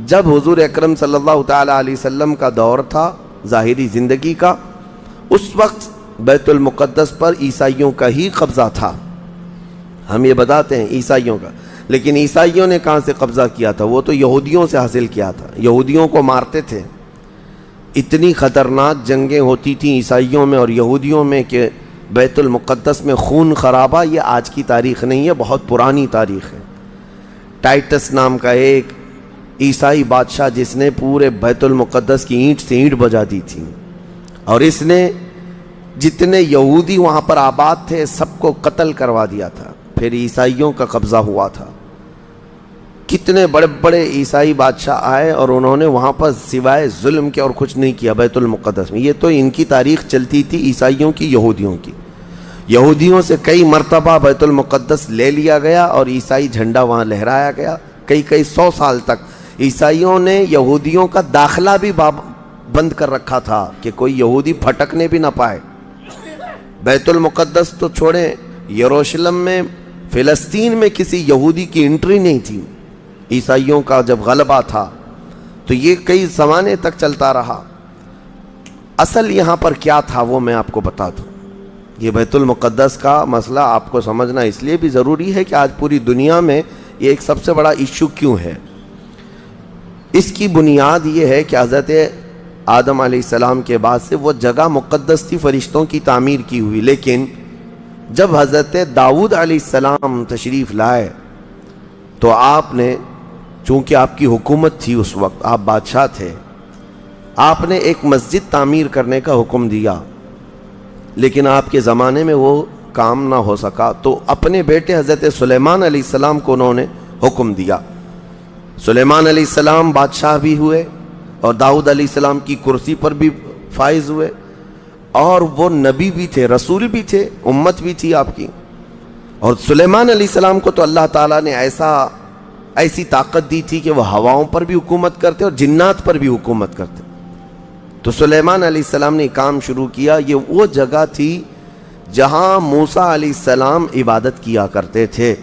جب حضور اکرم صلی اللہ تعالیٰ علیہ وسلم کا دور تھا ظاہری زندگی کا، اس وقت بیت المقدس پر عیسائیوں کا ہی قبضہ تھا. ہم یہ بتاتے ہیں عیسائیوں کا، لیکن عیسائیوں نے کہاں سے قبضہ کیا تھا؟ وہ تو یہودیوں سے حاصل کیا تھا. یہودیوں کو مارتے تھے. اتنی خطرناک جنگیں ہوتی تھیں عیسائیوں میں اور یہودیوں میں کہ بیت المقدس میں خون خرابہ یہ آج کی تاریخ نہیں ہے، بہت پرانی تاریخ ہے. ٹائٹس نام کا ایک عیسائی بادشاہ جس نے پورے بیت المقدس کی اینٹ سے اینٹ بجا دی تھی، اور اس نے جتنے یہودی وہاں پر آباد تھے سب کو قتل کروا دیا تھا. پھر عیسائیوں کا قبضہ ہوا تھا. کتنے بڑے بڑے عیسائی بادشاہ آئے اور انہوں نے وہاں پر سوائے ظلم کے اور کچھ نہیں کیا بیت المقدس میں. یہ تو ان کی تاریخ چلتی تھی عیسائیوں کی، یہودیوں کی. یہودیوں سے کئی مرتبہ بیت المقدس لے لیا گیا اور عیسائی جھنڈا وہاں لہرایا گیا. کئی 100 سال تک عیسائیوں نے یہودیوں کا داخلہ بھی بند کر رکھا تھا کہ کوئی یہودی پھٹکنے بھی نہ پائے. بیت المقدس تو چھوڑیں، یروشلم میں فلسطین میں کسی یہودی کی انٹری نہیں تھی. عیسائیوں کا جب غلبہ تھا تو یہ کئی زمانے تک چلتا رہا. اصل یہاں پر کیا تھا وہ میں آپ کو بتا دوں. یہ بیت المقدس کا مسئلہ آپ کو سمجھنا اس لیے بھی ضروری ہے کہ آج پوری دنیا میں یہ ایک سب سے بڑا ایشو کیوں ہے. اس کی بنیاد یہ ہے کہ حضرت آدم علیہ السلام کے بعد سے وہ جگہ مقدس تھی، فرشتوں کی تعمیر کی ہوئی. لیکن جب حضرت داؤد علیہ السلام تشریف لائے تو آپ نے، چونکہ آپ کی حکومت تھی اس وقت، آپ بادشاہ تھے، آپ نے ایک مسجد تعمیر کرنے کا حکم دیا. لیکن آپ کے زمانے میں وہ کام نہ ہو سکا تو اپنے بیٹے حضرت سلیمان علیہ السلام کو انہوں نے حکم دیا. سلیمان علیہ السلام بادشاہ بھی ہوئے اور داؤد علیہ السلام کی کرسی پر بھی فائز ہوئے، اور وہ نبی بھی تھے، رسول بھی تھے، امت بھی تھی آپ کی. اور سلیمان علیہ السلام کو تو اللہ تعالیٰ نے ایسی طاقت دی تھی کہ وہ ہواؤں پر بھی حکومت کرتے اور جنات پر بھی حکومت کرتے. تو سلیمان علیہ السلام نے کام شروع کیا. یہ وہ جگہ تھی جہاں موسیٰ علیہ السلام عبادت کیا کرتے تھے.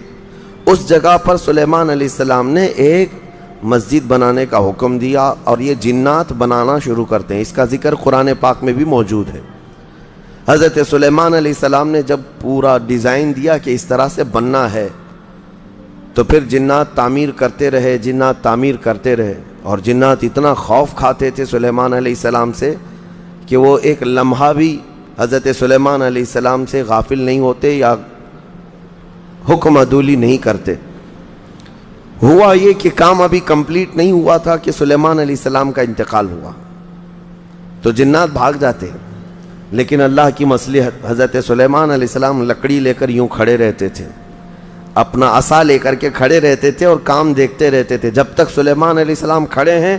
اس جگہ پر سلیمان علیہ السلام نے ایک مسجد بنانے کا حکم دیا اور یہ جنات بنانا شروع کرتے ہیں. اس کا ذکر قرآن پاک میں بھی موجود ہے. حضرت سلیمان علیہ السلام نے جب پورا ڈیزائن دیا کہ اس طرح سے بننا ہے تو پھر جنات تعمیر کرتے رہے اور جنات اتنا خوف کھاتے تھے سلیمان علیہ السلام سے کہ وہ ایک لمحہ بھی حضرت سلیمان علیہ السلام سے غافل نہیں ہوتے یا حکم عدولی نہیں کرتے. ہوا یہ کہ کام ابھی کمپلیٹ نہیں ہوا تھا کہ سلیمان علیہ السلام کا انتقال ہوا تو جنات بھاگ جاتے. لیکن اللہ کی مصلحت، حضرت سلیمان علیہ السلام لکڑی لے کر یوں کھڑے رہتے تھے، اپنا عصا لے کر کے کھڑے رہتے تھے اور کام دیکھتے رہتے تھے. جب تک سلیمان علیہ السلام کھڑے ہیں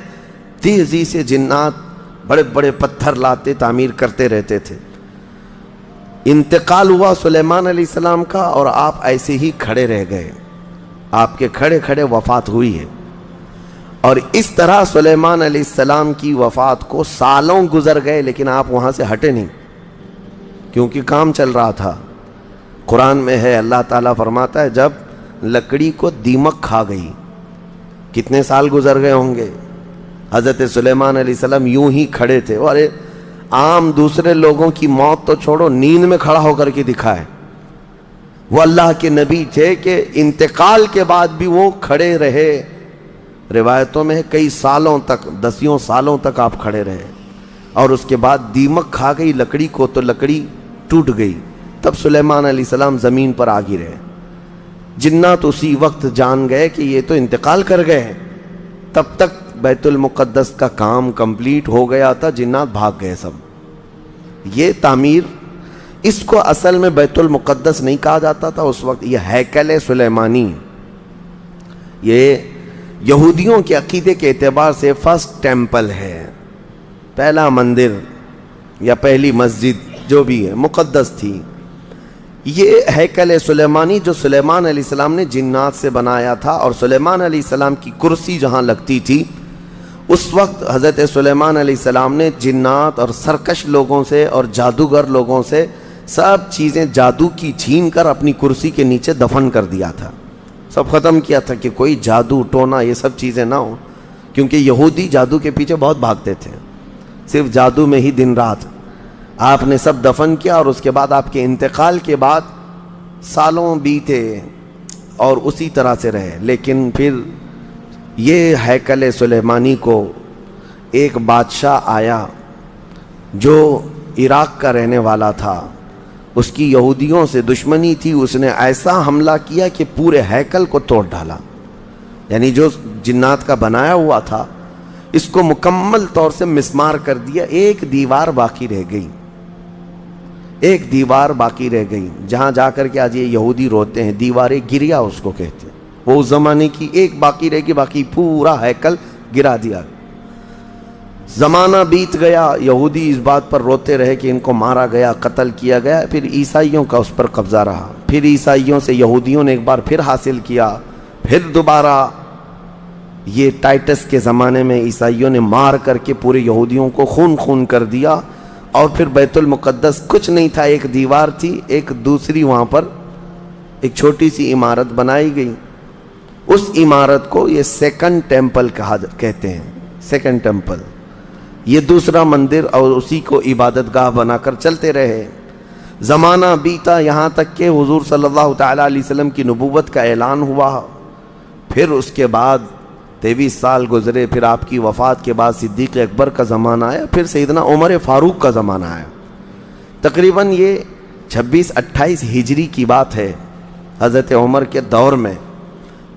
تیزی سے جنات بڑے بڑے پتھر لاتے تعمیر کرتے رہتے تھے. انتقال ہوا سلیمان علیہ السلام کا اور آپ ایسے ہی کھڑے رہ گئے. آپ کے کھڑے کھڑے وفات ہوئی ہے. اور اس طرح سلیمان علیہ السلام کی وفات کو سالوں گزر گئے لیکن آپ وہاں سے ہٹے نہیں کیونکہ کام چل رہا تھا. قرآن میں ہے، اللہ تعالیٰ فرماتا ہے جب لکڑی کو دیمک کھا گئی، کتنے سال گزر گئے ہوں گے. حضرت سلیمان علیہ السلام یوں ہی کھڑے تھے. اور عام دوسرے لوگوں کی موت تو چھوڑو، نیند میں کھڑا ہو کر کے دکھائے. وہ اللہ کے نبی تھے کہ انتقال کے بعد بھی وہ کھڑے رہے. روایتوں میں کئی سالوں تک، 10 سالوں تک آپ کھڑے رہے. اور اس کے بعد دیمک کھا گئی لکڑی کو تو لکڑی ٹوٹ گئی. تب سلیمان علیہ السلام زمین پر آ گرے. جنات اسی وقت جان گئے کہ یہ تو انتقال کر گئے ہیں. تب تک بیت المقدس کا کام کمپلیٹ ہو گیا تھا، جنات بھاگ گئے سب. یہ تعمیر، اس کو اصل میں بیت المقدس نہیں کہا جاتا تھا اس وقت، یہ ہیکل سلیمانی. یہ یہودیوں کے عقیدے کے اعتبار سے فرسٹ ٹیمپل ہے، پہلا مندر یا پہلی مسجد جو بھی ہے مقدس تھی. یہ ہیکل سلیمانی جو سلیمان علیہ السلام نے جنات سے بنایا تھا، اور سلیمان علیہ السلام کی کرسی جہاں لگتی تھی اس وقت حضرت سلیمان علیہ السلام نے جنات اور سرکش لوگوں سے اور جادوگر لوگوں سے سب چیزیں جادو کی چھین کر اپنی کرسی کے نیچے دفن کر دیا تھا. سب ختم کیا تھا کہ کوئی جادو ٹونا یہ سب چیزیں نہ ہوں. کیونکہ یہودی جادو کے پیچھے بہت بھاگتے تھے، صرف جادو میں ہی دن رات۔ آپ نے سب دفن کیا اور اس کے بعد آپ کے انتقال کے بعد سالوں بیتے اور اسی طرح سے رہے، لیکن پھر یہ ہیکل سلیمانی کو ایک بادشاہ آیا جو عراق کا رہنے والا تھا، اس کی یہودیوں سے دشمنی تھی، اس نے ایسا حملہ کیا کہ پورے ہیکل کو توڑ ڈالا، یعنی جو جنات کا بنایا ہوا تھا اس کو مکمل طور سے مسمار کر دیا، ایک دیوار باقی رہ گئی، ایک دیوار باقی رہ گئی، جہاں جا کر کے آج یہ یہودی روتے ہیں، دیواریں گریا اس کو کہتے ہیں، وہ اس زمانے کی ایک باقی رہ گئی، باقی پورا ہیکل گرا دیا۔ زمانہ بیت گیا، یہودی اس بات پر روتے رہے کہ ان کو مارا گیا، قتل کیا گیا، پھر عیسائیوں کا اس پر قبضہ رہا، پھر عیسائیوں سے یہودیوں نے ایک بار پھر حاصل کیا، پھر دوبارہ یہ ٹائٹس کے زمانے میں عیسائیوں نے مار کر کے پورے یہودیوں کو خون خون کر دیا، اور پھر بیت المقدس کچھ نہیں تھا، ایک دیوار تھی، ایک دوسری وہاں پر ایک چھوٹی سی عمارت بنائی گئی، اس عمارت کو یہ سیکنڈ ٹیمپل کہتے ہیں، سیکنڈ ٹیمپل، یہ دوسرا مندر، اور اسی کو عبادت گاہ بنا کر چلتے رہے۔ زمانہ بیتا یہاں تک کہ حضور صلی اللہ تعالیٰ علیہ وسلم کی نبوت کا اعلان ہوا، پھر اس کے بعد 23 سال گزرے، پھر آپ کی وفات کے بعد صدیق اکبر کا زمانہ آیا، پھر سیدنا عمر فاروق کا زمانہ آیا۔ تقریباً یہ 26-28 ہجری کی بات ہے، حضرت عمر کے دور میں،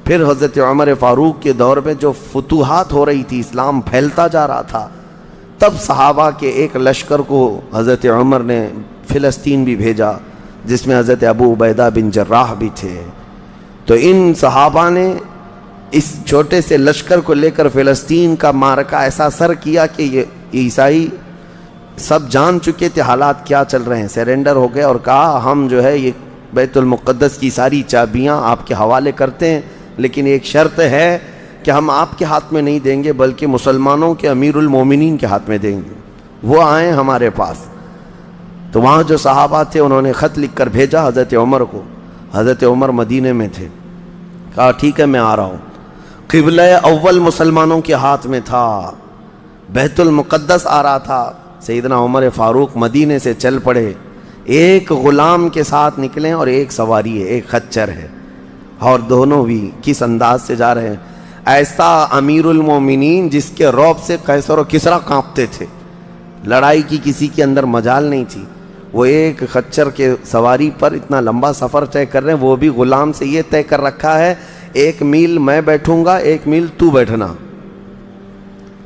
پھر حضرت عمر فاروق کے دور میں جو فتوحات ہو رہی تھی، اسلام پھیلتا جا رہا تھا، تب صحابہ کے ایک لشکر کو حضرت عمر نے فلسطین بھی بھیجا، جس میں حضرت ابو عبیدہ بن جراح بھی تھے۔ تو ان صحابہ نے اس چھوٹے سے لشکر کو لے کر فلسطین کا معرکہ ایسا سر کیا کہ یہ عیسائی سب جان چکے تھے حالات کیا چل رہے ہیں، سیرنڈر ہو گئے اور کہا ہم جو ہے یہ بیت المقدس کی ساری چابیاں آپ کے حوالے کرتے ہیں، لیکن ایک شرط ہے کہ ہم آپ کے ہاتھ میں نہیں دیں گے بلکہ مسلمانوں کے امیر المومنین کے ہاتھ میں دیں گے، وہ آئیں ہمارے پاس۔ تو وہاں جو صحابہ تھے انہوں نے خط لکھ کر بھیجا حضرت عمر کو، حضرت عمر مدینے میں تھے، کہا ٹھیک ہے میں آ رہا ہوں۔ قبلہ اول مسلمانوں کے ہاتھ میں تھا، بیت المقدس آ رہا تھا، سیدنا عمر فاروق مدینے سے چل پڑے، ایک غلام کے ساتھ نکلیں اور ایک سواری ہے، ایک خچر ہے، اور دونوں بھی کس انداز سے جا رہے ہیں، ایسا امیر المومنین جس کے رعب سے قیصر و کسریٰ کانپتے تھے، لڑائی کی کسی کے اندر مجال نہیں تھی، وہ ایک خچر کے سواری پر اتنا لمبا سفر طے کر رہے ہیں، وہ بھی غلام سے یہ طے کر رکھا ہے 1 میل میں بیٹھوں گا، 1 میل تو بیٹھنا،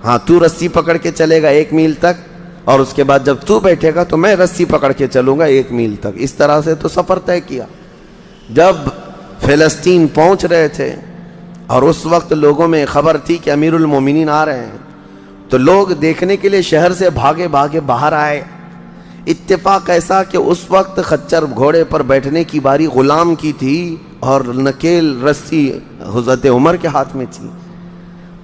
ہاں تو رسی پکڑ کے چلے گا 1 میل تک، اور اس کے بعد جب تو بیٹھے گا تو میں رسی پکڑ کے چلوں گا 1 میل تک، اس طرح سے تو سفر طے کیا۔ جب فلسطین پہنچ رہے تھے اور اس وقت لوگوں میں خبر تھی کہ امیر المومنین آ رہے ہیں، تو لوگ دیکھنے کے لیے شہر سے بھاگے بھاگے باہر آئے۔ اتفاق ایسا کہ اس وقت خچر گھوڑے پر بیٹھنے کی باری غلام کی تھی اور نکیل رسی حضرت عمر کے ہاتھ میں تھی۔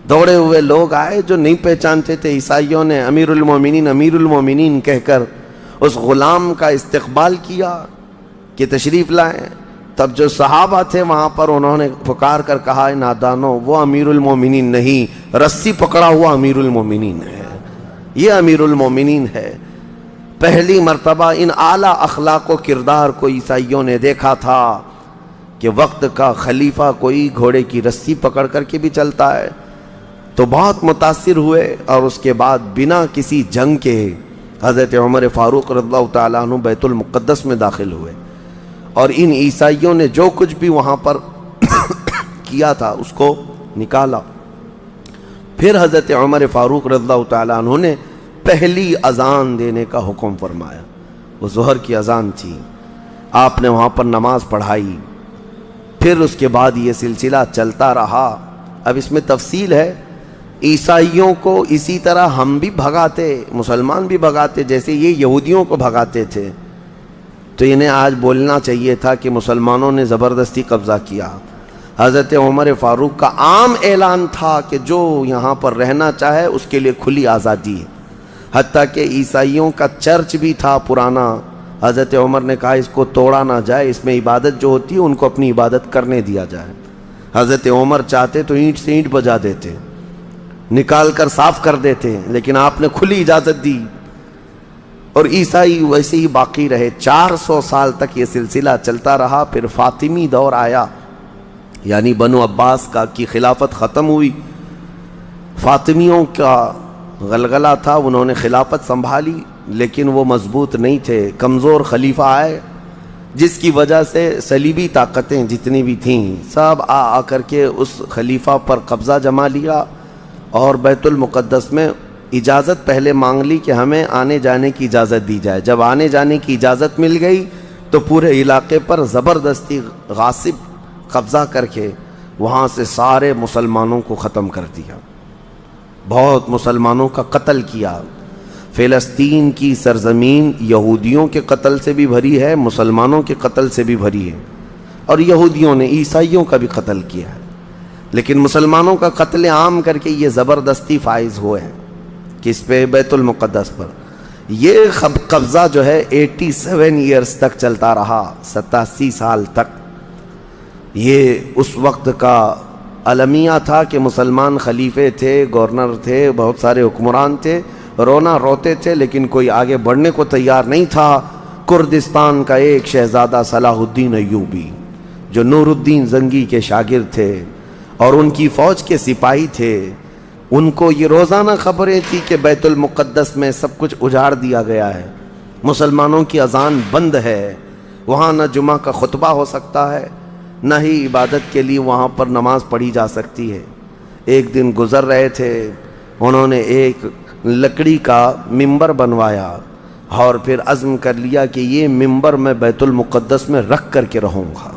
دوڑے ہوئے لوگ آئے جو نہیں پہچانتے تھے، عیسائیوں نے امیر المومنین کہہ کر اس غلام کا استقبال کیا کہ تشریف لائیں۔ تب جو صحابہ تھے وہاں پر انہوں نے پکار کر کہا نادانو، وہ امیر المومنین نہیں، رسی پکڑا ہوا امیر المومنین ہے، یہ امیر المومنین ہے۔ پہلی مرتبہ ان اعلیٰ اخلاق و کردار کو عیسائیوں نے دیکھا تھا کہ وقت کا خلیفہ کوئی گھوڑے کی رسی پکڑ کر کے بھی چلتا ہے، تو بہت متاثر ہوئے، اور اس کے بعد بنا کسی جنگ کے حضرت عمر فاروق رضی اللہ تعالیٰ عنہ بیت المقدس میں داخل ہوئے، اور ان عیسائیوں نے جو کچھ بھی وہاں پر کیا تھا اس کو نکالا۔ پھر حضرت عمر فاروق رضی اللہ تعالیٰ عنہ نے پہلی اذان دینے کا حکم فرمایا، وہ ظہر کی اذان تھی، آپ نے وہاں پر نماز پڑھائی۔ پھر اس کے بعد یہ سلسلہ چلتا رہا۔ اب اس میں تفصیل ہے، عیسائیوں کو اسی طرح ہم بھی بھگاتے، مسلمان بھی بھگاتے، جیسے یہ یہودیوں کو بھگاتے تھے، تو انہیں آج بولنا چاہیے تھا کہ مسلمانوں نے زبردستی قبضہ کیا۔ حضرت عمر فاروق کا عام اعلان تھا کہ جو یہاں پر رہنا چاہے اس کے لیے کھلی آزادی ہے، حتیٰ کہ عیسائیوں کا چرچ بھی تھا پرانا، حضرت عمر نے کہا اس کو توڑا نہ جائے، اس میں عبادت جو ہوتی ہے ان کو اپنی عبادت کرنے دیا جائے۔ حضرت عمر چاہتے تو اینٹ سے اینٹ بجا دیتے، نکال کر صاف کر دیتے، لیکن آپ نے کھلی اجازت دی، اور عیسائی ویسے ہی باقی رہے۔ 400 سال تک یہ سلسلہ چلتا رہا۔ پھر فاطمی دور آیا، یعنی بنو عباس کی خلافت ختم ہوئی، فاطمیوں کا غلغلہ تھا، انہوں نے خلافت سنبھالی، لیکن وہ مضبوط نہیں تھے، کمزور خلیفہ آئے، جس کی وجہ سے صلیبی طاقتیں جتنی بھی تھیں سب آ کر کے اس خلیفہ پر قبضہ جما لیا، اور بیت المقدس میں اجازت پہلے مانگ لی کہ ہمیں آنے جانے کی اجازت دی جائے۔ جب آنے جانے کی اجازت مل گئی تو پورے علاقے پر زبردستی غاصب قبضہ کر کے وہاں سے سارے مسلمانوں کو ختم کر دیا، بہت مسلمانوں کا قتل کیا۔ فلسطین کی سرزمین یہودیوں کے قتل سے بھی بھری ہے، مسلمانوں کے قتل سے بھی بھری ہے، اور یہودیوں نے عیسائیوں کا بھی قتل کیا ہے، لیکن مسلمانوں کا قتل عام کر کے یہ زبردستی فائز ہوئے ہیں کس پہ؟ بیت المقدس پر۔ یہ قبضہ جو ہے 87 ایئرز تک چلتا رہا، 87 سال تک۔ یہ اس وقت کا المیہ تھا کہ مسلمان خلیفے تھے، گورنر تھے، بہت سارے حکمران تھے، رونا روتے تھے، لیکن کوئی آگے بڑھنے کو تیار نہیں تھا۔ کردستان کا ایک شہزادہ صلاح الدین ایوبی، جو نور الدین زنگی کے شاگرد تھے اور ان کی فوج کے سپاہی تھے، ان کو یہ روزانہ خبریں تھی کہ بیت المقدس میں سب کچھ اجاڑ دیا گیا ہے، مسلمانوں کی اذان بند ہے، وہاں نہ جمعہ کا خطبہ ہو سکتا ہے، نہ ہی عبادت کے لیے وہاں پر نماز پڑھی جا سکتی ہے۔ ایک دن گزر رہے تھے، انہوں نے ایک لکڑی کا ممبر بنوایا اور پھر عزم کر لیا کہ یہ ممبر میں بیت المقدس میں رکھ کر کے رہوں گا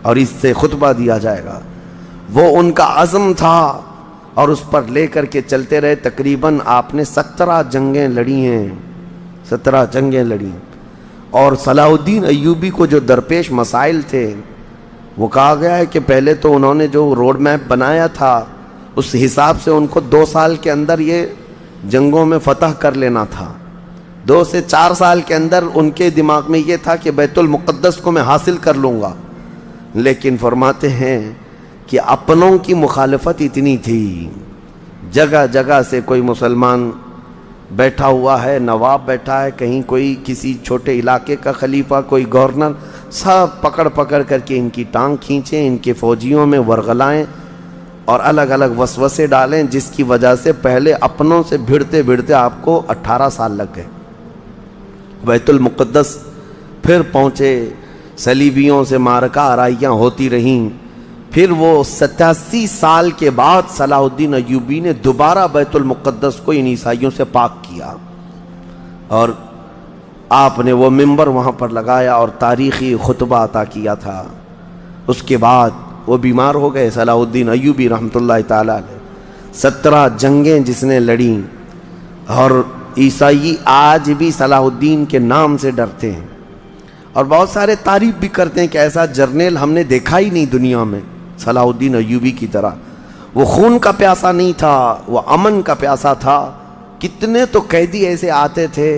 اور اس سے خطبہ دیا جائے گا۔ وہ ان کا عزم تھا اور اس پر لے کر کے چلتے رہے۔ تقریباً آپ نے 17 جنگیں لڑی ہیں، 17 جنگیں لڑی، اور صلاح الدین ایوبی کو جو درپیش مسائل تھے وہ کہا گیا ہے کہ پہلے تو انہوں نے جو روڈ میپ بنایا تھا اس حساب سے ان کو 2 سال کے اندر یہ جنگوں میں فتح کر لینا تھا۔ 2 سے 4 سال کے اندر ان کے دماغ میں یہ تھا کہ بیت المقدس کو میں حاصل کر لوں گا، لیکن فرماتے ہیں کہ اپنوں کی مخالفت اتنی تھی، جگہ جگہ سے کوئی مسلمان بیٹھا ہوا ہے، نواب بیٹھا ہے، کہیں کوئی کسی چھوٹے علاقے کا خلیفہ، کوئی گورنر، سب پکڑ پکڑ کر کے ان کی ٹانگ کھینچیں، ان کے فوجیوں میں ورغلائیں اور الگ الگ وسوسے ڈالیں، جس کی وجہ سے پہلے اپنوں سے بھڑتے بھڑتے آپ کو 18 سال لگ گئے۔ بیت المقدس پھر پہنچے، صلیبیوں سے معرکہ آرائیاں ہوتی رہیں، پھر وہ 87 سال کے بعد صلاح الدین ایوبی نے دوبارہ بیت المقدس کو ان عیسائیوں سے پاک کیا، اور آپ نے وہ ممبر وہاں پر لگایا اور تاریخی خطبہ عطا کیا تھا۔ اس کے بعد وہ بیمار ہو گئے صلاح الدین ایوبی رحمۃ اللہ تعالی علیہ۔ 17 جنگیں جس نے لڑیں، اور عیسائی آج بھی صلاح الدین کے نام سے ڈرتے ہیں، اور بہت سارے تعریف بھی کرتے ہیں کہ ایسا جرنیل ہم نے دیکھا ہی نہیں دنیا میں صلاح الدین ایوبی کی طرح۔ وہ خون کا پیاسا نہیں تھا، وہ امن کا پیاسا تھا۔ کتنے تو قیدی ایسے آتے تھے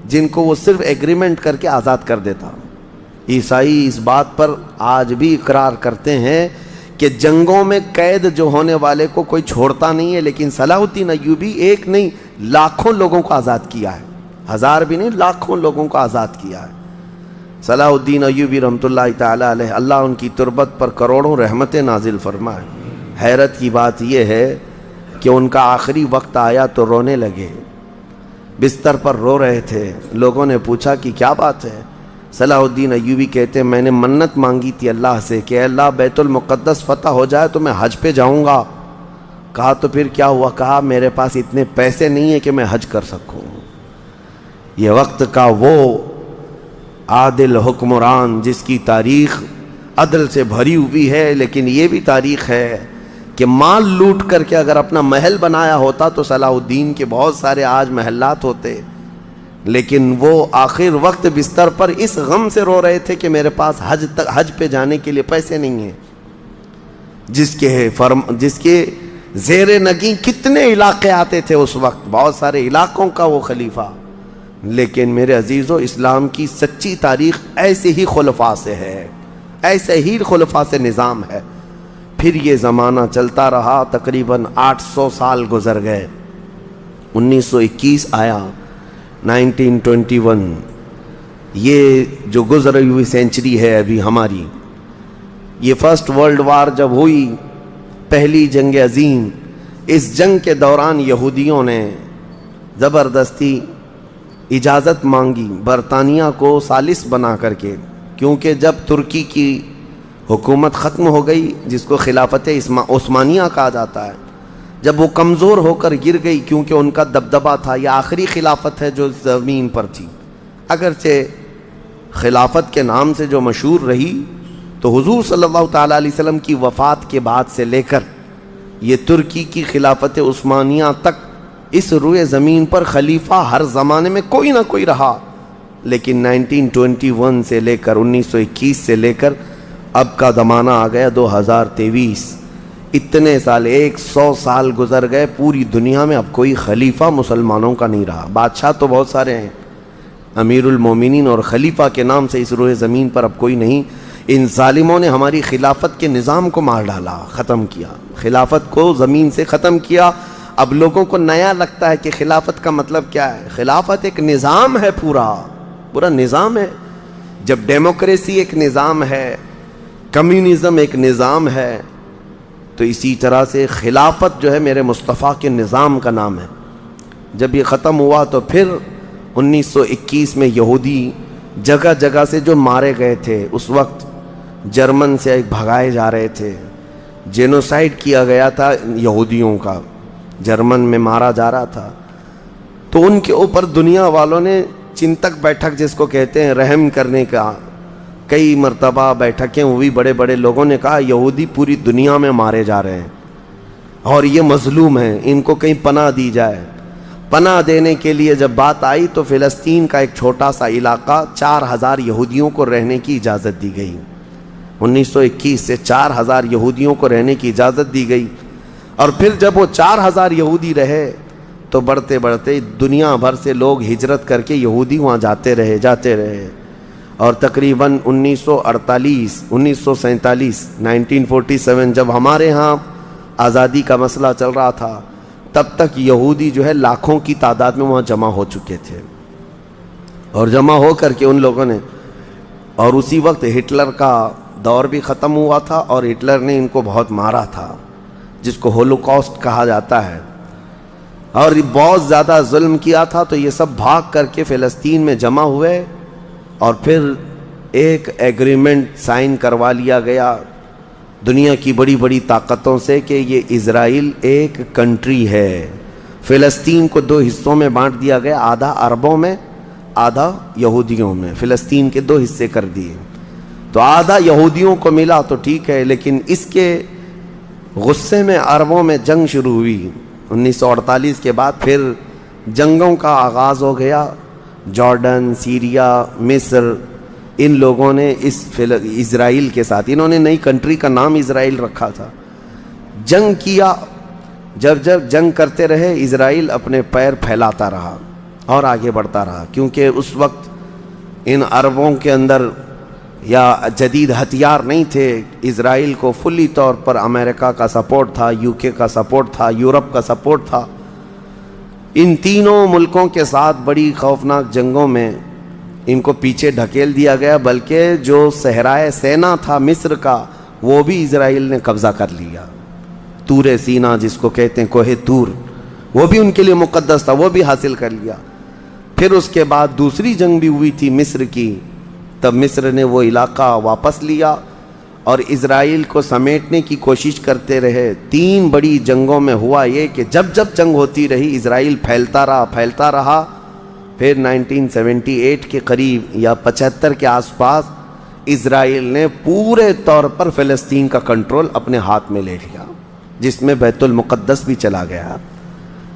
جن کو وہ صرف ایگریمنٹ کر کے آزاد کر دیتا۔ عیسائی اس بات پر آج بھی اقرار کرتے ہیں کہ جنگوں میں قید جو ہونے والے کو کوئی چھوڑتا نہیں ہے، لیکن صلاح الدین ایوبی ایک نہیں لاکھوں لوگوں کو آزاد کیا ہے، 1000 بھی نہیں، لاکھوں لوگوں کو آزاد کیا ہے۔ صلاح الدین ایوبی رحمۃ اللہ تعالی علیہ، اللہ ان کی تربت پر کروڑوں رحمتیں نازل فرمائے۔ حیرت کی بات یہ ہے کہ ان کا آخری وقت آیا تو رونے لگے، بستر پر رو رہے تھے۔ لوگوں نے پوچھا کہ کیا بات ہے؟ صلاح الدین ایوبی کہتے ہیں میں نے منت مانگی تھی اللہ سے کہ اے اللہ بیت المقدس فتح ہو جائے تو میں حج پہ جاؤں گا۔ کہا تو پھر کیا ہوا؟ کہا میرے پاس اتنے پیسے نہیں ہیں کہ میں حج کر سکوں۔ یہ وقت کا وہ عادل حکمران جس کی تاریخ عدل سے بھری ہوئی ہے، لیکن یہ بھی تاریخ ہے کہ مال لوٹ کر کے اگر اپنا محل بنایا ہوتا تو صلاح الدین کے بہت سارے آج محلات ہوتے، لیکن وہ آخر وقت بستر پر اس غم سے رو رہے تھے کہ میرے پاس حج پہ جانے کے لیے پیسے نہیں ہیں۔ جس کے زیر نگیں کتنے علاقے آتے تھے اس وقت، بہت سارے علاقوں کا وہ خلیفہ۔ لیکن میرے عزیزو، اسلام کی سچی تاریخ ایسے ہی خلفاء سے ہے، ایسے ہی خلفاء سے نظام ہے۔ پھر یہ زمانہ چلتا رہا، تقریباً 800 سال گزر گئے، 1921 آیا، 1921، یہ جو گزری ہوئی سینچری ہے ابھی ہماری، یہ فرسٹ ورلڈ وار جب ہوئی، پہلی جنگ عظیم، اس جنگ کے دوران یہودیوں نے زبردستی اجازت مانگی برطانیہ کو ثالث بنا کر کے، کیونکہ جب ترکی کی حکومت ختم ہو گئی، جس کو خلافت عثمانیہ کہا جاتا ہے، جب وہ کمزور ہو کر گر گئی، کیونکہ ان کا دبدبہ تھا، یہ آخری خلافت ہے جو زمین پر تھی، اگرچہ خلافت کے نام سے جو مشہور رہی، تو حضور صلی اللہ تعالیٰ علیہ وسلم کی وفات کے بعد سے لے کر یہ ترکی کی خلافت عثمانیہ تک اس روئے زمین پر خلیفہ ہر زمانے میں کوئی نہ کوئی رہا، لیکن 1921 سے لے کر 1921 سے لے کر اب کا زمانہ آ گیا 2023، اتنے سال، 100 سال گزر گئے، پوری دنیا میں اب کوئی خلیفہ مسلمانوں کا نہیں رہا۔ بادشاہ تو بہت سارے ہیں، امیر المومنین اور خلیفہ کے نام سے اس روئے زمین پر اب کوئی نہیں۔ ان ظالموں نے ہماری خلافت کے نظام کو مار ڈالا، ختم کیا، خلافت کو زمین سے ختم کیا۔ اب لوگوں کو نیا لگتا ہے کہ خلافت کا مطلب کیا ہے۔ خلافت ایک نظام ہے، پورا نظام ہے۔ جب ڈیموکریسی ایک نظام ہے، کمیونزم ایک نظام ہے، تو اسی طرح سے خلافت جو ہے میرے مصطفیٰ کے نظام کا نام ہے۔ جب یہ ختم ہوا تو پھر 1921 میں یہودی جگہ جگہ سے جو مارے گئے تھے، اس وقت جرمن سے بھگائے جا رہے تھے، جینوسائیڈ کیا گیا تھا یہودیوں کا، جرمن میں مارا جا رہا تھا، تو ان کے اوپر دنیا والوں نے چنتک بیٹھک جس کو کہتے ہیں رحم کرنے کا، کئی مرتبہ بیٹھکیں ہوئی، بڑے بڑے لوگوں نے کہا یہودی پوری دنیا میں مارے جا رہے ہیں اور یہ مظلوم ہیں، ان کو کہیں پناہ دی جائے۔ پناہ دینے کے لیے جب بات آئی تو فلسطین کا ایک چھوٹا سا علاقہ 4000 یہودیوں کو رہنے کی اجازت دی گئی۔ 1921 سے 4000 یہودیوں کو رہنے کی اجازت دی گئی، اور پھر جب وہ 4000 یہودی رہے تو بڑھتے بڑھتے دنیا بھر سے لوگ ہجرت کر کے یہودی وہاں جاتے رہے، اور تقریباً 1948 1947 1947 جب ہمارے ہاں آزادی کا مسئلہ چل رہا تھا، تب تک یہودی جو ہے لاکھوں کی تعداد میں وہاں جمع ہو چکے تھے، اور جمع ہو کر کے ان لوگوں نے، اور اسی وقت ہٹلر کا دور بھی ختم ہوا تھا، اور ہٹلر نے ان کو بہت مارا تھا، جس کو ہولوکاسٹ کہا جاتا ہے، اور بہت زیادہ ظلم کیا تھا۔ تو یہ سب بھاگ کر کے فلسطین میں جمع ہوئے، اور پھر ایک ایگریمنٹ سائن کروا لیا گیا دنیا کی بڑی بڑی طاقتوں سے کہ یہ اسرائیل ایک کنٹری ہے۔ فلسطین کو 2 حصوں میں بانٹ دیا گیا، آدھا عربوں میں، آدھا یہودیوں میں، فلسطین کے 2 حصے کر دیے۔ تو آدھا یہودیوں کو ملا تو ٹھیک ہے، لیکن اس کے غصے میں عربوں میں جنگ شروع ہوئی۔ 1948 کے بعد پھر جنگوں کا آغاز ہو گیا، جارڈن، سیریا، مصر، ان لوگوں نے اسرائیل کے ساتھ، انہوں نے نئی کنٹری کا نام اسرائیل رکھا تھا، جنگ کیا۔ جب جنگ کرتے رہے، اسرائیل اپنے پیر پھیلاتا رہا اور آگے بڑھتا رہا، کیونکہ اس وقت ان عربوں کے اندر یا جدید ہتھیار نہیں تھے۔ اسرائیل کو فلی طور پر امریکہ کا سپورٹ تھا، UK کا سپورٹ تھا، یورپ کا سپورٹ تھا۔ ان تینوں ملکوں کے ساتھ بڑی خوفناک جنگوں میں ان کو پیچھے ڈھکیل دیا گیا، بلکہ جو صحرائے سینا تھا مصر کا، وہ بھی اسرائیل نے قبضہ کر لیا۔ طور سینا جس کو کہتے ہیں، کوہ طور، وہ بھی ان کے لیے مقدس تھا، وہ بھی حاصل کر لیا۔ پھر اس کے بعد دوسری جنگ بھی ہوئی تھی مصر کی، تب مصر نے وہ علاقہ واپس لیا اور اسرائیل کو سمیٹنے کی کوشش کرتے رہے۔ 3 بڑی جنگوں میں ہوا یہ کہ جب جنگ ہوتی رہی، اسرائیل پھیلتا رہا۔ پھر 1978 کے قریب یا 75 کے آس پاس اسرائیل نے پورے طور پر فلسطین کا کنٹرول اپنے ہاتھ میں لے لیا، جس میں بیت المقدس بھی چلا گیا۔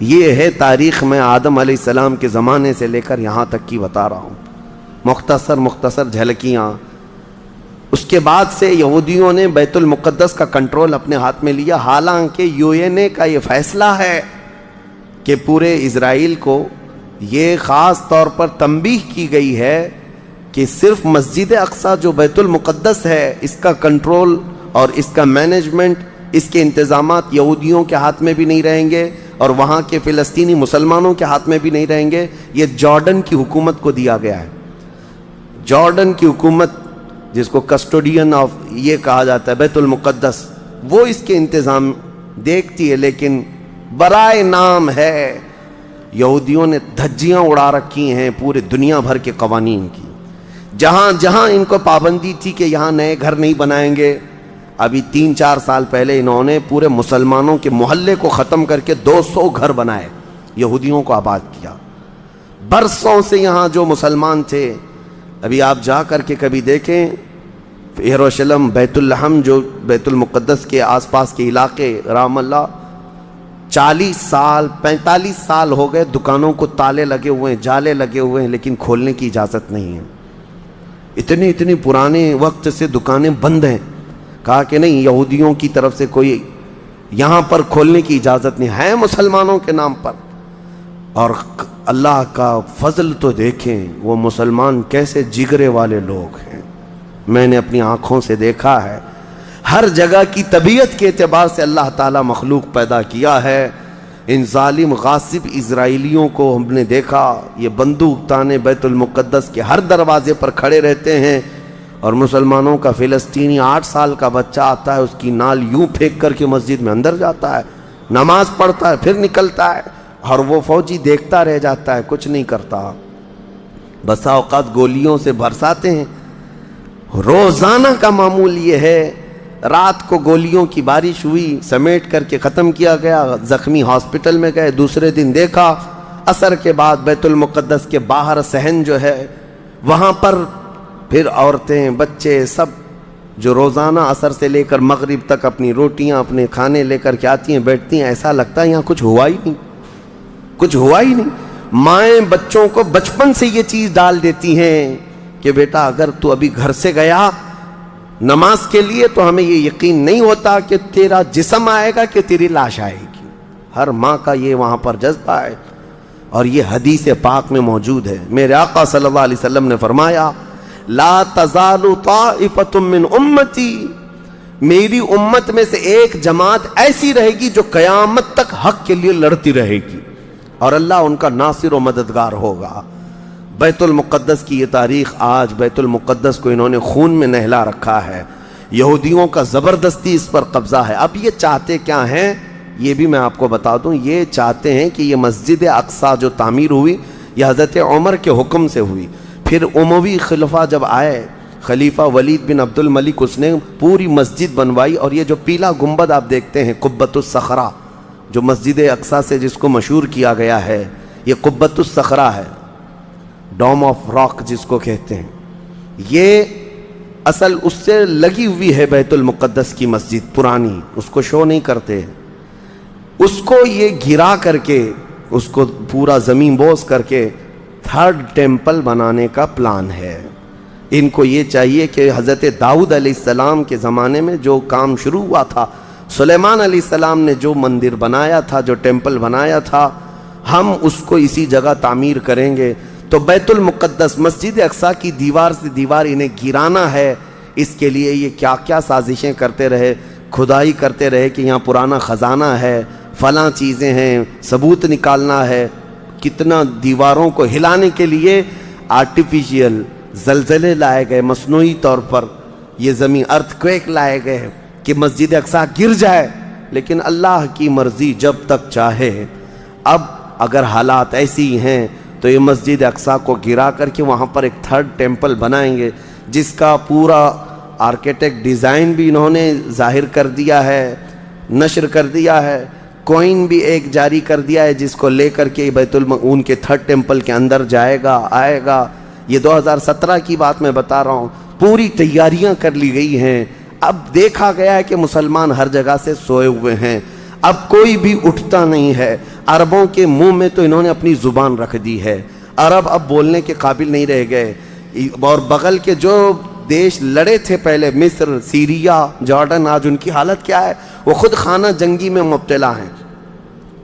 یہ ہے تاریخ میں آدم علیہ السلام کے زمانے سے لے کر یہاں تک کی بتا رہا ہوں، مختصر جھلکیاں۔ اس کے بعد سے یہودیوں نے بیت المقدس کا کنٹرول اپنے ہاتھ میں لیا، حالانکہ UN کا یہ فیصلہ ہے کہ پورے اسرائیل کو یہ خاص طور پر تنبیہ کی گئی ہے کہ صرف مسجد اقصی جو بیت المقدس ہے، اس کا کنٹرول اور اس کا مینجمنٹ اس کے انتظامات یہودیوں کے ہاتھ میں بھی نہیں رہیں گے اور وہاں کے فلسطینی مسلمانوں کے ہاتھ میں بھی نہیں رہیں گے، یہ جارڈن کی حکومت کو دیا گیا ہے۔ جارڈن کی حکومت، جس کو کسٹوڈین آف یہ کہا جاتا ہے بیت المقدس، وہ اس کے انتظام دیکھتی ہے، لیکن برائے نام ہے یہودیوں نے دھجیاں اڑا رکھی ہیں پورے دنیا بھر کے قوانین کی۔ جہاں جہاں ان کو پابندی تھی کہ یہاں نئے گھر نہیں بنائیں گے، ابھی 3-4 سال پہلے انہوں نے پورے مسلمانوں کے محلے کو ختم کر کے 200 گھر بنائے، یہودیوں کو آباد کیا۔ برسوں سے یہاں جو مسلمان تھے، ابھی آپ جا کر کے کبھی دیکھیں یروشلم، بیت الحم، جو بیت المقدس کے آس پاس کے علاقے، رحم اللہ، 40 سال 45 سال ہو گئے دکانوں کو تالے لگے ہوئے ہیں، جالے لگے ہوئے ہیں، لیکن کھولنے کی اجازت نہیں ہے۔ اتنے پرانے وقت سے دکانیں بند ہیں، کہا کہ نہیں، یہودیوں کی طرف سے کوئی یہاں پر کھولنے کی اجازت نہیں ہے، مسلمانوں کے نام پر۔ اور اللہ کا فضل تو دیکھیں، وہ مسلمان کیسے جگرے والے لوگ ہیں، میں نے اپنی آنکھوں سے دیکھا ہے۔ ہر جگہ کی طبیعت کے اعتبار سے اللہ تعالیٰ مخلوق پیدا کیا ہے۔ ان ظالم غاصب اسرائیلیوں کو ہم نے دیکھا، یہ بندوق تانے بیت المقدس کے ہر دروازے پر کھڑے رہتے ہیں، اور مسلمانوں کا فلسطینی 8 سال کا بچہ آتا ہے، اس کی نال یوں پھینک کر کے مسجد میں اندر جاتا ہے، نماز پڑھتا ہے، پھر نکلتا ہے، اور وہ فوجی دیکھتا رہ جاتا ہے، کچھ نہیں کرتا۔ بسا اوقات گولیوں سے برساتے ہیں، روزانہ کا معمول یہ ہے۔ رات کو گولیوں کی بارش ہوئی، سمیٹ کر کے ختم کیا گیا، زخمی ہاسپٹل میں گئے، دوسرے دن دیکھا عصر کے بعد بیت المقدس کے باہر صحن جو ہے وہاں پر پھر عورتیں، بچے، سب جو روزانہ عصر سے لے کر مغرب تک اپنی روٹیاں، اپنے کھانے لے کر کے آتی ہیں، بیٹھتی ہیں، ایسا لگتا ہے یہاں کچھ ہوا ہی نہیں، کچھ ہوا ہی نہیں۔ مائیں بچوں کو بچپن سے یہ چیز ڈال دیتی ہیں کہ بیٹا اگر تو ابھی گھر سے گیا نماز کے لیے تو ہمیں یہ یقین نہیں ہوتا کہ تیرا جسم آئے گا کہ تیری لاش آئے گی۔ ہر ماں کا یہ وہاں پر جذبہ ہے، اور یہ حدیث پاک میں موجود ہے۔ میرے آقا صلی اللہ علیہ وسلم نے فرمایا، لا تزال طائفۃ من امتی، میری امت میں سے ایک جماعت ایسی رہے گی جو قیامت تک حق کے لیے لڑتی رہے گی، اور اللہ ان کا ناصر و مددگار ہوگا۔ بیت المقدس کی یہ تاریخ آج، بیت المقدس کو انہوں نے خون میں نہلا رکھا ہے، یہودیوں کا زبردستی اس پر قبضہ ہے۔ اب یہ چاہتے کیا ہیں، یہ بھی میں آپ کو بتا دوں، یہ چاہتے ہیں کہ یہ مسجد اقصی جو تعمیر ہوئی یہ حضرت عمر کے حکم سے ہوئی، پھر اموی خلفاء جب آئے، خلیفہ ولید بن عبد الملک، اس نے پوری مسجد بنوائی، اور یہ جو پیلا گنبد آپ دیکھتے ہیں قبۃ الصخرہ، جو مسجد اقصی سے جس کو مشہور کیا گیا ہے، یہ قبۃ الصخرہ ہے، ڈوم آف راک جس کو کہتے ہیں، یہ اصل اس سے لگی ہوئی ہے بیت المقدس کی مسجد پرانی، اس کو شو نہیں کرتے، اس کو یہ گرا کر کے، اس کو پورا زمین بوس کر کے 3rd ٹیمپل بنانے کا پلان ہے۔ ان کو یہ چاہیے کہ حضرت داؤد علیہ السلام کے زمانے میں جو کام شروع ہوا تھا، سلیمان علیہ السلام نے جو مندر بنایا تھا، جو ٹیمپل بنایا تھا، ہم اس کو اسی جگہ تعمیر کریں گے۔ تو بیت المقدس، مسجد اقصی کی دیوار سے دیوار انہیں گرانا ہے، اس کے لیے یہ کیا کیا سازشیں کرتے رہے، کھدائی کرتے رہے کہ یہاں پرانا خزانہ ہے، فلاں چیزیں ہیں، ثبوت نکالنا ہے۔ کتنا دیواروں کو ہلانے کے لیے آرٹیفیشیل زلزلے لائے گئے، مصنوعی طور پر یہ زمین ارتھ کویک لائے گئے کہ مسجد اقصی گر جائے، لیکن اللہ کی مرضی جب تک چاہے۔ اب اگر حالات ایسی ہیں تو یہ مسجد اقصی کو گرا کر کے وہاں پر ایک 3rd ٹیمپل بنائیں گے، جس کا پورا آرکیٹیکٹ ڈیزائن بھی انہوں نے ظاہر کر دیا ہے، نشر کر دیا ہے، کوئن بھی ایک جاری کر دیا ہے، جس کو لے کر کے ان کے 3rd ٹیمپل کے اندر جائے گا، آئے گا۔ یہ 2017 کی بات میں بتا رہا ہوں، پوری تیاریاں کر لی گئی ہیں۔ اب دیکھا گیا ہے کہ مسلمان ہر جگہ سے سوئے ہوئے ہیں، اب کوئی بھی اٹھتا نہیں ہے۔ عربوں کے منہ میں تو انہوں نے اپنی زبان رکھ دی ہے، عرب اب بولنے کے قابل نہیں رہ گئے، اور بغل کے جو دیش لڑے تھے پہلے، مصر، سیریا، جارڈن، آج ان کی حالت کیا ہے؟ وہ خود خانہ جنگی میں مبتلا ہیں،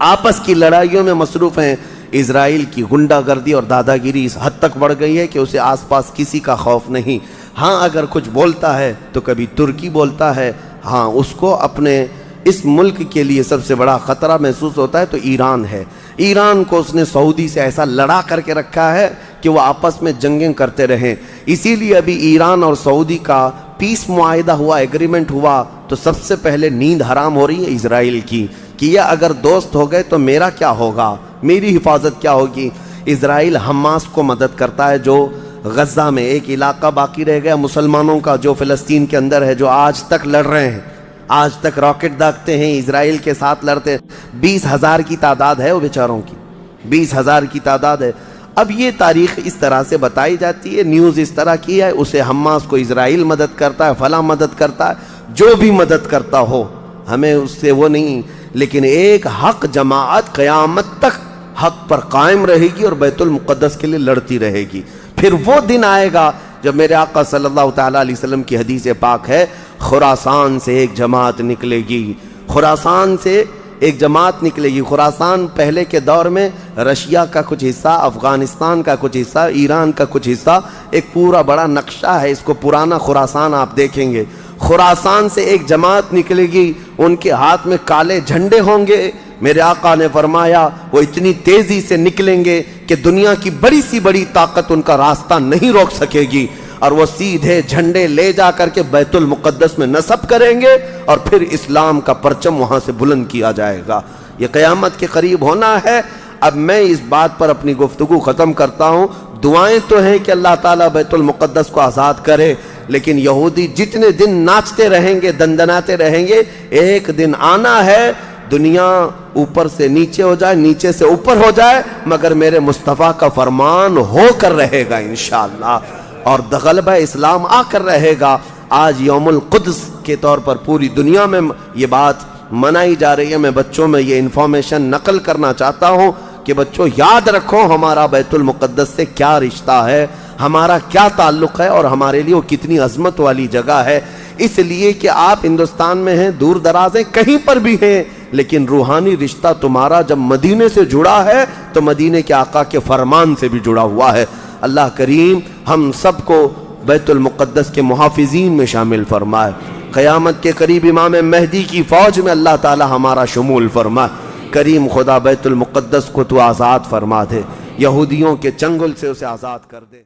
آپس کی لڑائیوں میں مصروف ہیں۔ اسرائیل کی غنڈہ گردی اور دادا گیری اس حد تک بڑھ گئی ہے کہ اسے آس پاس کسی کا خوف نہیں۔ ہاں اگر کچھ بولتا ہے تو کبھی ترکی بولتا ہے، ہاں اس کو اپنے اس ملک کے لیے سب سے بڑا خطرہ محسوس ہوتا ہے تو ایران ہے۔ ایران کو اس نے سعودی سے ایسا لڑا کر کے رکھا ہے کہ وہ آپس میں جنگیں کرتے رہیں، اسی لیے ابھی ایران اور سعودی کا پیس معاہدہ ہوا، ایگریمنٹ ہوا، تو سب سے پہلے نیند حرام ہو رہی ہے اسرائیل کی کہ یہ اگر دوست ہو گئے تو میرا کیا ہوگا، میری حفاظت کیا ہوگی۔ اسرائیل حماس کو مدد کرتا ہے، جو غزہ میں ایک علاقہ باقی رہ گیا مسلمانوں کا جو فلسطین کے اندر ہے، جو آج تک لڑ رہے ہیں، آج تک راکٹ داغتے ہیں، اسرائیل کے ساتھ لڑتے ہیں۔ 20,000 کی تعداد ہے وہ بیچاروں کی، 20,000 کی تعداد ہے۔ اب یہ تاریخ اس طرح سے بتائی جاتی ہے، نیوز اس طرح کی ہے، اسے حماس کو اسرائیل مدد کرتا ہے، فلاں مدد کرتا ہے، جو بھی مدد کرتا ہو ہمیں اس سے وہ نہیں، لیکن ایک حق جماعت قیامت تک حق پر قائم رہے گی اور بیت المقدس کے لیے لڑتی رہے گی۔ پھر وہ دن آئے گا جب میرے آقا صلی اللہ تعالیٰ علیہ وسلم کی حدیث پاک ہے، خراسان سے ایک جماعت نکلے گی، خراسان سے ایک جماعت نکلے گی۔ خراسان پہلے کے دور میں رشیا کا کچھ حصہ، افغانستان کا کچھ حصہ، ایران کا کچھ حصہ، ایک پورا بڑا نقشہ ہے، اس کو پرانا خراسان آپ دیکھیں گے۔ خراسان سے ایک جماعت نکلے گی، ان کے ہاتھ میں کالے جھنڈے ہوں گے۔ میرے آقا نے فرمایا وہ اتنی تیزی سے نکلیں گے کہ دنیا کی بڑی سی بڑی طاقت ان کا راستہ نہیں روک سکے گی، اور وہ سیدھے جھنڈے لے جا کر کے بیت المقدس میں نصب کریں گے، اور پھر اسلام کا پرچم وہاں سے بلند کیا جائے گا۔ یہ قیامت کے قریب ہونا ہے۔ اب میں اس بات پر اپنی گفتگو ختم کرتا ہوں۔ دعائیں تو ہیں کہ اللہ تعالیٰ بیت المقدس کو آزاد کرے، لیکن یہودی جتنے دن ناچتے رہیں گے، دندناتے رہیں گے، ایک دن آنا ہے دنیا اوپر سے نیچے ہو جائے، نیچے سے اوپر ہو جائے، مگر میرے مصطفیٰ کا فرمان ہو کر رہے گا انشاءاللہ، اور غلبہ اسلام آ کر رہے گا۔ آج یوم القدس کے طور پر پوری دنیا میں یہ بات منائی جا رہی ہے۔ میں بچوں میں یہ انفارمیشن نقل کرنا چاہتا ہوں کہ بچوں یاد رکھو ہمارا بیت المقدس سے کیا رشتہ ہے، ہمارا کیا تعلق ہے، اور ہمارے لیے وہ کتنی عظمت والی جگہ ہے۔ اس لیے کہ آپ ہندوستان میں ہیں، دور دراز ہیں، کہیں پر بھی ہیں، لیکن روحانی رشتہ تمہارا جب مدینے سے جڑا ہے تو مدینے کے آقا کے فرمان سے بھی جڑا ہوا ہے۔ اللہ کریم ہم سب کو بیت المقدس کے محافظین میں شامل فرمائے۔ قیامت کے قریب امام مہدی کی فوج میں اللہ تعالی ہمارا شمول فرمائے۔ کریم خدا بیت المقدس کو تو آزاد فرما دے، یہودیوں کے چنگل سے اسے آزاد کر دے۔